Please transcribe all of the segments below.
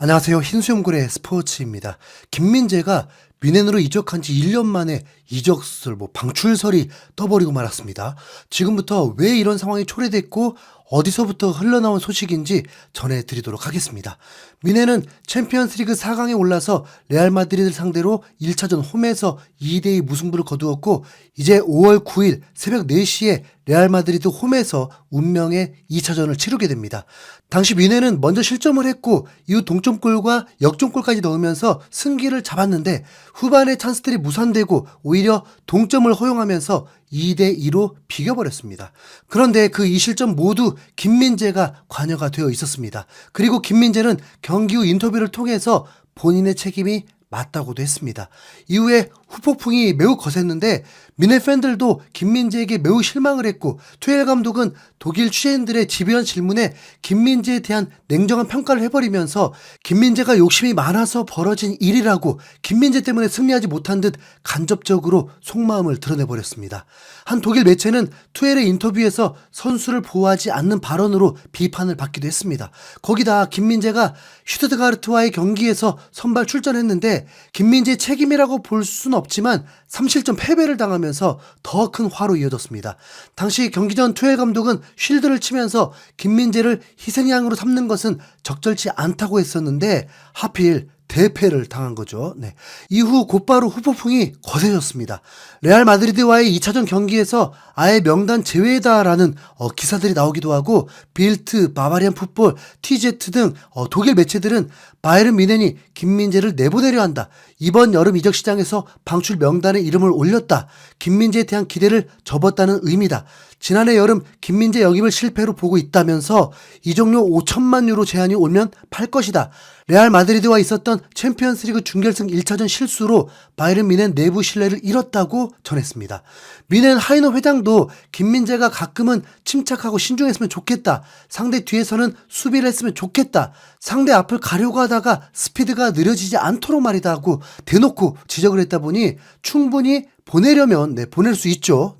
안녕하세요. 흰수염고래 스포츠입니다. 김민재가 뮌헨으로 이적한 지 1년 만에 이적설, 방출설이 떠버리고 말았습니다. 지금부터 왜 이런 상황이 초래됐고 어디서부터 흘러나온 소식인지 전해드리도록 하겠습니다. 뮌헨은 챔피언스리그 4강에 올라서 레알 마드리드를 상대로 1차전 홈에서 2대2 무승부를 거두었고 이제 5월 9일 새벽 4시에 레알 마드리드 홈에서 운명의 2차전을 치르게 됩니다. 당시 뮌헨은 먼저 실점을 했고 이후 동점골과 역전골까지 넣으면서 승기를 잡았는데 후반에 찬스들이 무산되고 오히려 동점을 허용하면서 2대2로 비겨버렸습니다. 그런데 그 2실점 모두 김민재가 관여가 되어 있었습니다. 그리고 김민재는 경기 후 인터뷰를 통해서 본인의 책임이 맞다고도 했습니다. 이후에 후폭풍이 매우 거셌는데 뮌헨 팬들도 김민재에게 매우 실망을 했고 투엘 감독은 독일 취재인들의 집요한 질문에 김민재에 대한 냉정한 평가를 해버리면서 김민재가 욕심이 많아서 벌어진 일이라고 김민재 때문에 승리하지 못한 듯 간접적으로 속마음을 드러내버렸습니다. 한 독일 매체는 투엘의 인터뷰에서 선수를 보호하지 않는 발언으로 비판을 받기도 했습니다. 거기다 김민재가 슈투트가르트와의 경기에서 선발 출전했는데 김민재의 책임이라고 볼 수는 없지만 3실점 패배를 당하면서 더 큰 화로 이어졌습니다. 당시 경기 전 투엘 감독은 쉴드를 치면서 김민재를 희생양으로 삼는 것은 적절치 않다고 했었는데 하필 대패를 당한 거죠. 이후 곧바로 후폭풍이 거세졌습니다. 레알 마드리드와의 2차전 경기에서 아예 명단 제외다라는 기사들이 나오기도 하고 빌트, 바바리안 풋볼, TZ 등 독일 매체들은 바이에른 뮌헨이 김민재를 내보내려 한다. 이번 여름 이적 시장에서 방출 명단에 이름을 올렸다. 김민재에 대한 기대를 접었다는 의미다. 지난해 여름 김민재 영입을 실패로 보고 있다면서 이적료 5천만 유로 제한이 오면 팔 것이다. 레알 마드리드와 있었던 챔피언스리그 준결승 1차전 실수로 바이에른 뮌헨 내부 신뢰를 잃었다고 전했습니다. 뮌헨 하이너 회장도 김민재가 가끔은 침착하고 신중했으면 좋겠다. 상대 뒤에서는 수비를 했으면 좋겠다. 상대 앞을 가려고 하다가 스피드가 느려지지 않도록 말이다 하고 대놓고 지적을 했다 보니 충분히 보내려면 보낼 수 있죠.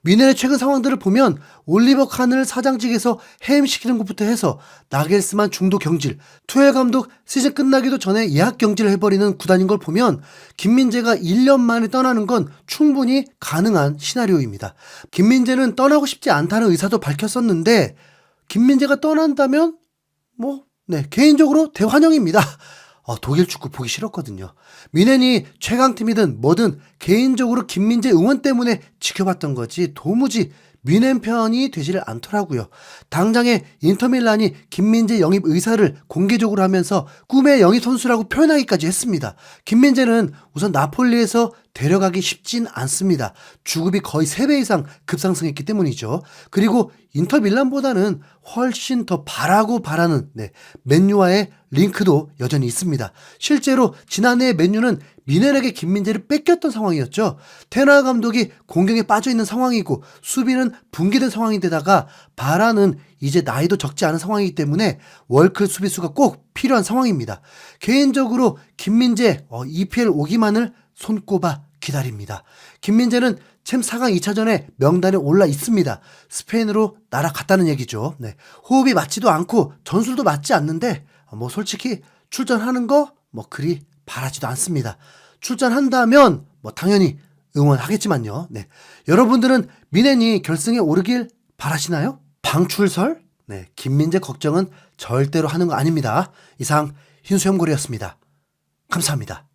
뮌헨의 최근 상황들을 보면 올리버 칸을 사장직에서 해임시키는 것부터 해서 나겔스만 중도 경질, 투엘 감독 시즌 끝나기도 전에 예약 경질을 해버리는 구단인 걸 보면 김민재가 1년 만에 떠나는 건 충분히 가능한 시나리오입니다. 김민재는 떠나고 싶지 않다는 의사도 밝혔었는데 김민재가 떠난다면 개인적으로 대환영입니다. 독일 축구 보기 싫었거든요. 뮌헨이 최강팀이든 뭐든 개인적으로 김민재 응원 때문에 지켜봤던 거지 도무지 뮌헨 편이 되지를 않더라고요. 당장에 인터밀란이 김민재 영입 의사를 공개적으로 하면서 꿈의 영입 선수라고 표현하기까지 했습니다. 김민재는 우선 나폴리에서 데려가기 쉽진 않습니다. 주급이 거의 3배 이상 급상승했기 때문이죠. 그리고 인터밀란보다는 훨씬 더 바라는 맨유와의 링크도 여전히 있습니다. 실제로 지난해 맨유는 뮌헨에게 김민재를 뺏겼던 상황이었죠. 테나 감독이 공격에 빠져있는 상황이고 수비는 붕괴된 상황인데다가 바라는 이제 나이도 적지 않은 상황이기 때문에 월클 수비수가 꼭 필요한 상황입니다. 개인적으로 김민재 EPL 오기만을 손꼽아 기다립니다. 김민재는 챔 4강 2차전에 명단에 올라 있습니다. 스페인으로 날아갔다는 얘기죠. 호흡이 맞지도 않고 전술도 맞지 않는데 솔직히 출전하는 거 그리 바라지도 않습니다. 출전한다면 당연히 응원하겠지만요. 여러분들은 뮌헨이 결승에 오르길 바라시나요? 방출설? 김민재 걱정은 절대로 하는 거 아닙니다. 이상 흰수염고래였습니다. 감사합니다.